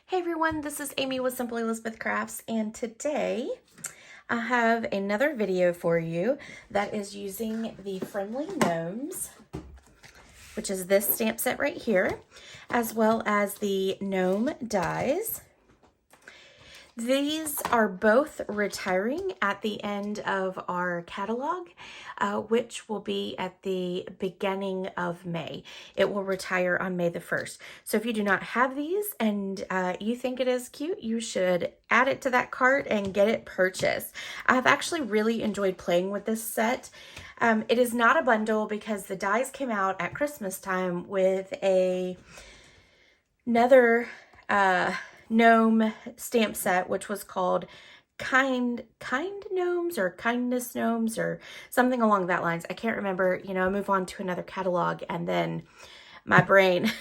Hey everyone, this is Amy with Simply Elizabeth Crafts, and today I have another video for you that is using the Friendly Gnomes, which is this stamp set right here, as well as the gnome dies. These are both retiring at the end of our catalog, which will be at the beginning of May. It will retire on May the 1st. So if you do not have these and you think it is cute, you should add it to that cart and get it purchased. I've actually really enjoyed playing with this set. It is not a bundle because the dies came out at Christmas time with another gnome stamp set, which was called kind gnomes or kindness gnomes or something along that lines. I can't remember. I move on to another catalog and then my brain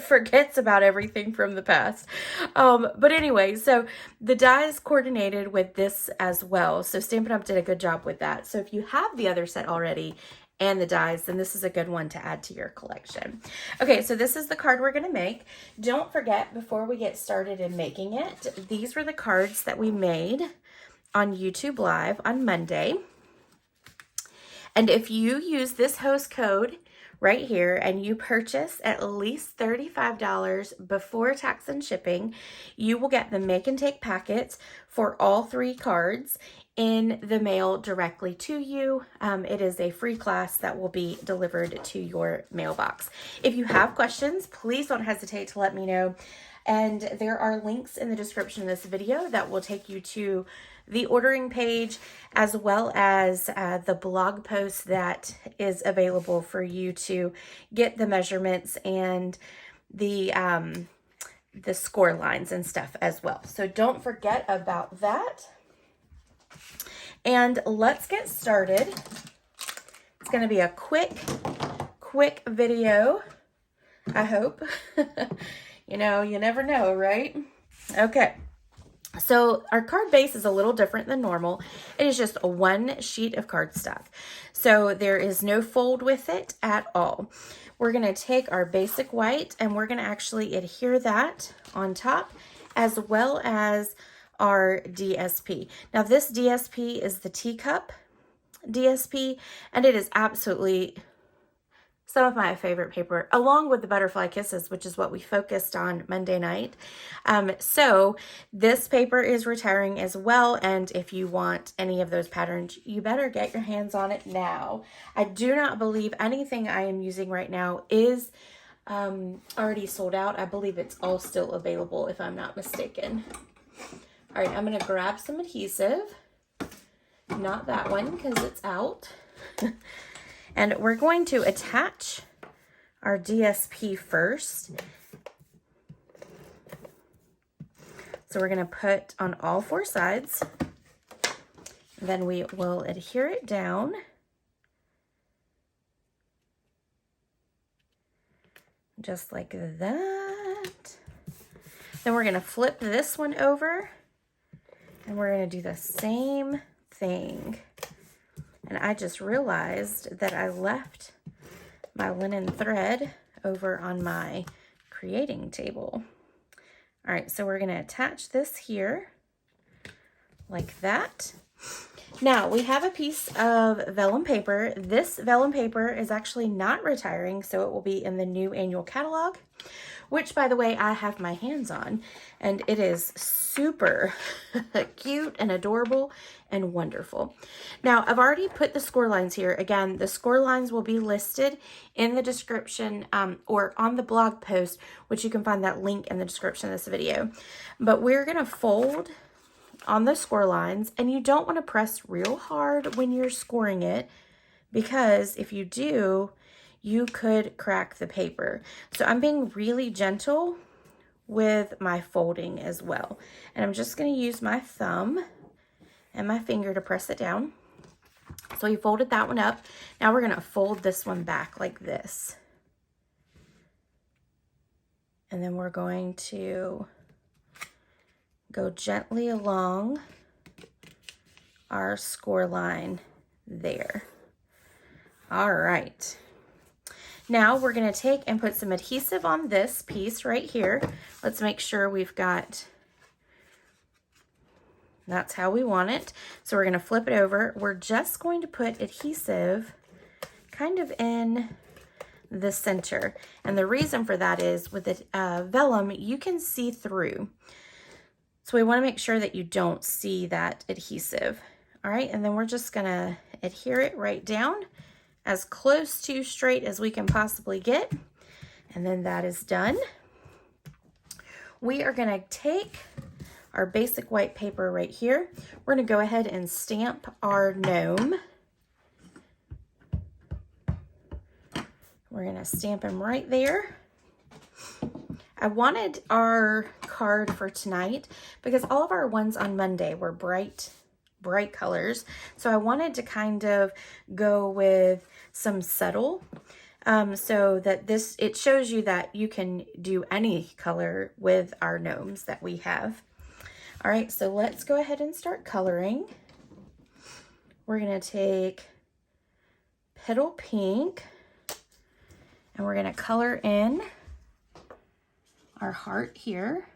forgets about everything from the past. But anyway, so the dies coordinated with this as well. So Stampin' Up! Did a good job with that. So if you have the other set already and the dies, then this is a good one to add to your collection. Okay, so this is the card we're gonna make. Don't forget, before we get started in making it, these were the cards that we made on YouTube Live on Monday. And if you use this host code right here and you purchase at least $35 before tax and shipping, you will get the make and take packets for all 3 cards in the mail directly to you. It is a free class that will be delivered to your mailbox. If you have questions, please don't hesitate to let me know. And there are links in the description of this video that will take you to the ordering page, as well as the blog post that is available for you to get the measurements and the score lines and stuff as well. So don't forget about that. And let's get started. It's going to be a quick video, I hope. You never know, right? Okay. So our card base is a little different than normal. It is just a 1 sheet of cardstock. So there is no fold with it at all. We're going to take our basic white and we're going to actually adhere that on top, as well as our DSP. Now this DSP is the teacup DSP, and it is absolutely some of my favorite paper, along with the Butterfly Kisses, which is what we focused on Monday night. So this paper is retiring as well, and if you want any of those patterns, you better get your hands on it now. I do not believe anything I am using right now is already sold out. I believe it's all still available, if I'm not mistaken. All right, I'm going to grab some adhesive. Not that one, because it's out. And we're going to attach our DSP first. So we're going to put on all 4 sides. Then we will adhere it down. Just like that. Then we're going to flip this one over. And we're going to do the same thing. And I just realized that I left my linen thread over on my creating table. All right, so we're going to attach this here like that. Now we have a piece of vellum paper. This vellum paper is actually not retiring, so it will be in the new annual catalog, which, by the way, I have my hands on, and it is super cute and adorable and wonderful. Now, I've already put the score lines here. Again, the score lines will be listed in the description or on the blog post, which you can find that link in the description of this video. But we're going to fold on the score lines, and you don't want to press real hard when you're scoring it, because if you do, you could crack the paper. So I'm being really gentle with my folding as well. And I'm just going to use my thumb and my finger to press it down. So we folded that one up. Now we're going to fold this one back like this. And then we're going to go gently along our score line there. All right. Now we're going to take and put some adhesive on this piece right here. Let's make sure we've got, that's how we want it. So we're going to flip it over. We're just going to put adhesive kind of in the center. And the reason for that is with the vellum, you can see through. So we want to make sure that you don't see that adhesive. All right, and then we're just going to adhere it right down as close to straight as we can possibly get. And then that is done. We are going to take our basic white paper right here. We're going to go ahead and stamp our gnome. We're going to stamp him right there. I wanted our card for tonight because all of our ones on Monday were bright colors. So I wanted to kind of go with some subtle so that it shows you that you can do any color with our gnomes that we have. All right, so let's go ahead and start coloring. We're going to take Petal Pink and we're going to color in our heart here.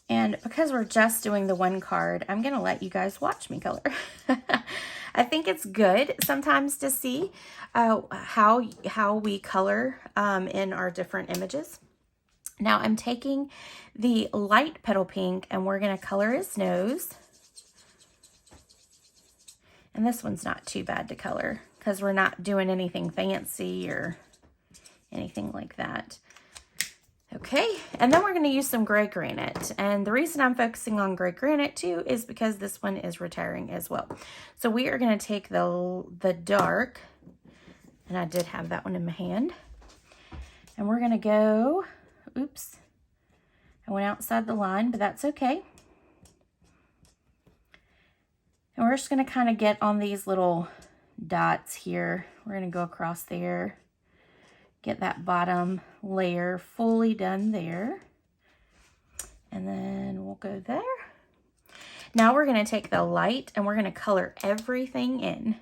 And because we're just doing the one card, I'm going to let you guys watch me color. I think it's good sometimes to see how we color in our different images. Now I'm taking the light Petal Pink and we're going to color his nose. And this one's not too bad to color because we're not doing anything fancy or anything like that. Okay, and then we're going to use some gray granite. And the reason I'm focusing on gray granite too is because this one is retiring as well. So we are going to take the dark, and I did have that one in my hand. And we're going to go, oops, I went outside the line, but that's okay. And we're just going to kind of get on these little dots here. We're going to go across there. Get that bottom layer fully done there. And then we'll go there. Now we're going to take the light and we're going to color everything in.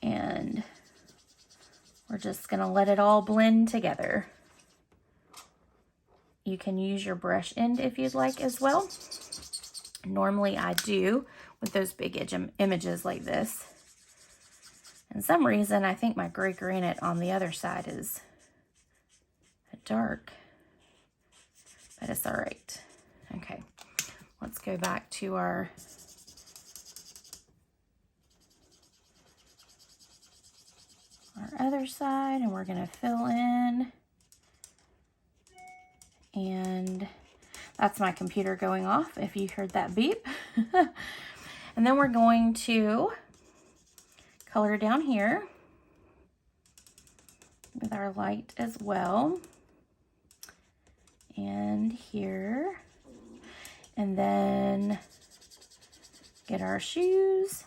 And we're just going to let it all blend together. You can use your brush end if you'd like as well. Normally I do with those big images like this. And some reason, I think my gray granite on the other side is dark, but it's all right. Okay, let's go back to our other side, and we're going to fill in. And that's my computer going off, if you heard that beep. And then we're going to color down here with our light as well. And here. And then get our shoes.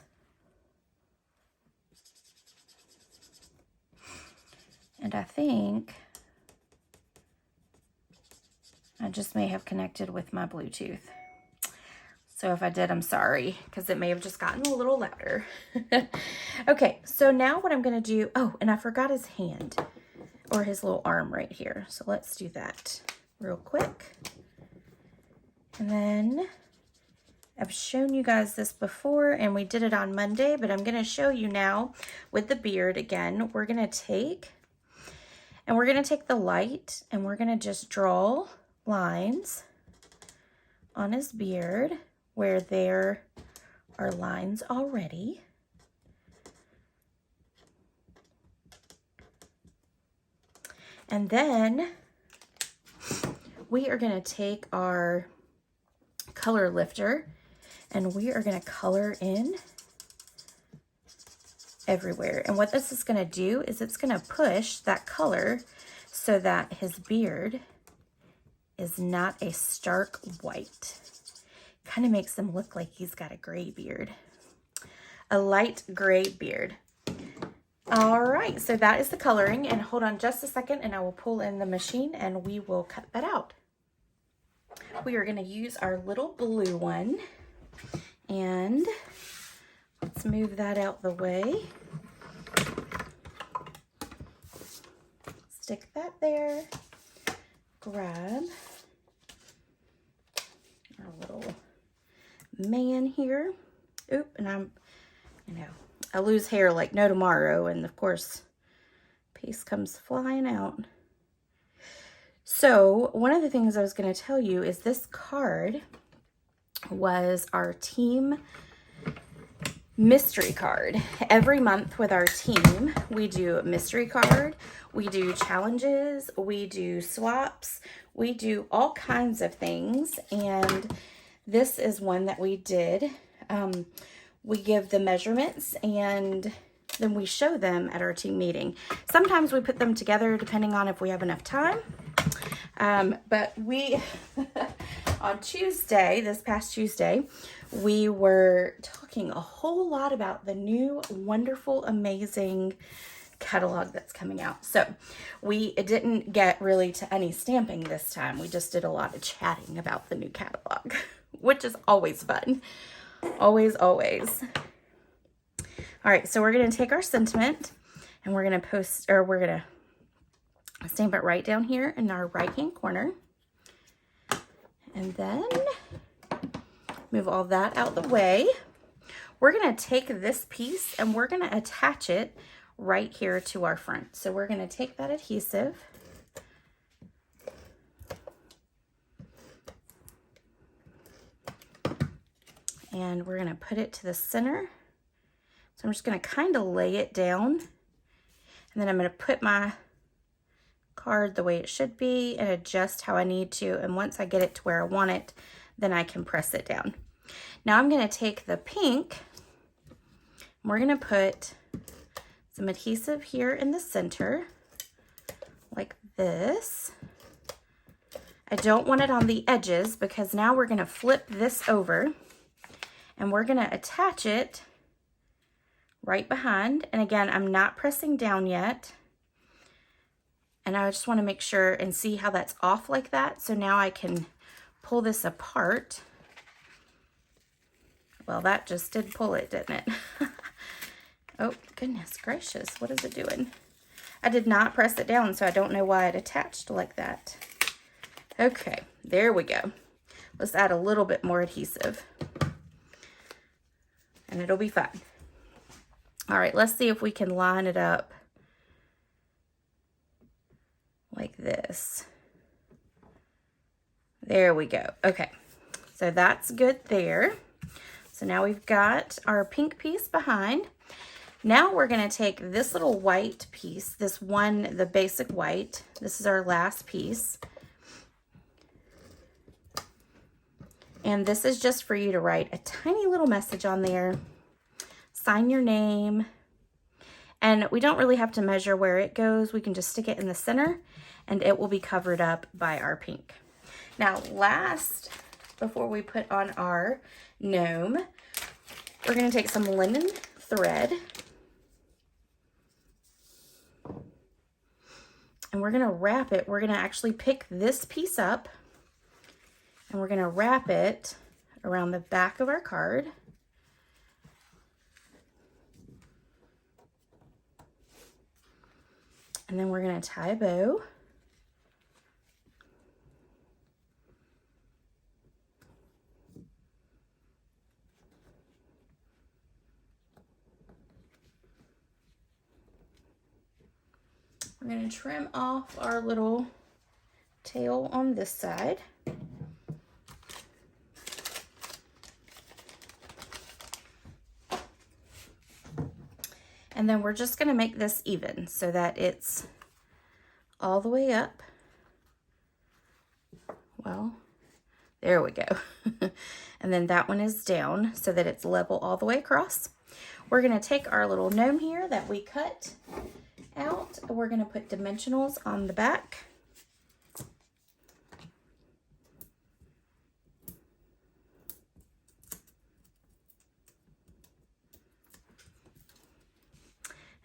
And I think I just may have connected with my Bluetooth. So if I did, I'm sorry, because it may have just gotten a little louder. Okay, so now what I'm going to do, oh, and I forgot his hand, or his little arm right here. So let's do that real quick. And then I've shown you guys this before, and we did it on Monday, but I'm going to show you now with the beard again. We're going to take the light, and we're going to just draw lines on his beard where there are lines already. And then we are going to take our color lifter and we are going to color in everywhere. And what this is going to do is it's going to push that color so that his beard is not a stark white. Kind of makes him look like he's got a gray beard. A light gray beard. All right, so that is the coloring, and hold on just a second and I will pull in the machine and we will cut that out. We are going to use our little blue one, and let's move that out the way. Stick that there. Grab our little man here. Oop, and I lose hair like no tomorrow, and of course, piece comes flying out. So one of the things I was going to tell you is this card was our team mystery card. Every month with our team, we do a mystery card, we do challenges, we do swaps, we do all kinds of things, and this is one that we did. We give the measurements and then we show them at our team meeting. Sometimes we put them together depending on if we have enough time. But we, on Tuesday, this past Tuesday, we were talking a whole lot about the new wonderful, amazing catalog that's coming out. So we didn't get really to any stamping this time. We just did a lot of chatting about the new catalog, which is always fun. Always, always. All right, so we're going to take our sentiment and we're going to stamp it right down here in our right-hand corner. And then move all that out the way. We're going to take this piece and we're going to attach it right here to our front. So we're going to take that adhesive and we're going to put it to the center. So I'm just going to kind of lay it down, and then I'm going to put my card the way it should be and adjust how I need to. And once I get it to where I want it, then I can press it down. Now I'm going to take the pink, and we're going to put some adhesive here in the center, like this. I don't want it on the edges because now we're going to flip this over and we're going to attach it right behind. And again, I'm not pressing down yet. And I just want to make sure and see how that's off like that. So now I can pull this apart. Well, that just did pull it, didn't it? Oh, goodness gracious. What is it doing? I did not press it down, so I don't know why it attached like that. Okay, there we go. Let's add a little bit more adhesive. And it'll be fine. All right, let's see if we can line it up like this. There we go. Okay, so that's good there. So now we've got our pink piece behind. Now we're going to take this little white piece, this one, the basic white. This is our last piece. And this is just for you to write a tiny little message on there. Sign your name. And we don't really have to measure where it goes. We can just stick it in the center and it will be covered up by our pink. Now last, before we put on our gnome, we're going to take some linen thread and we're going to wrap it. We're going to actually pick this piece up and we're going to wrap it around the back of our card. And then we're going to tie a bow. We're going to trim off our little tail on this side. And then we're just going to make this even so that it's all the way up. Well, there we go. And then that one is down so that it's level all the way across. We're going to take our little gnome here that we cut out. We're going to put dimensionals on the back.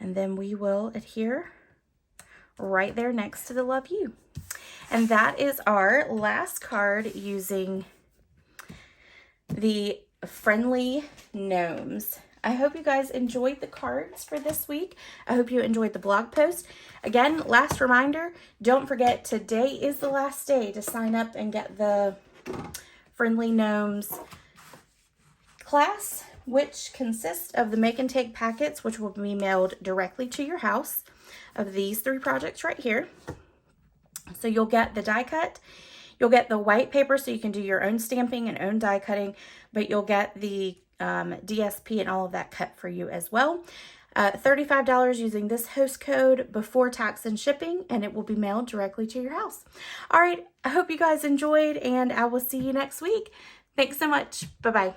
And then we will adhere right there next to the Love You. And that is our last card using the Friendly Gnomes. I hope you guys enjoyed the cards for this week. I hope you enjoyed the blog post. Again, last reminder, don't forget today is the last day to sign up and get the Friendly Gnomes class, which consists of the make and take packets, which will be mailed directly to your house, of these 3 projects right here. So you'll get the die cut, you'll get the white paper so you can do your own stamping and own die cutting, but you'll get the DSP and all of that cut for you as well. $35 using this host code before tax and shipping, and it will be mailed directly to your house. All right, I hope you guys enjoyed, and I will see you next week. Thanks so much. Bye-bye.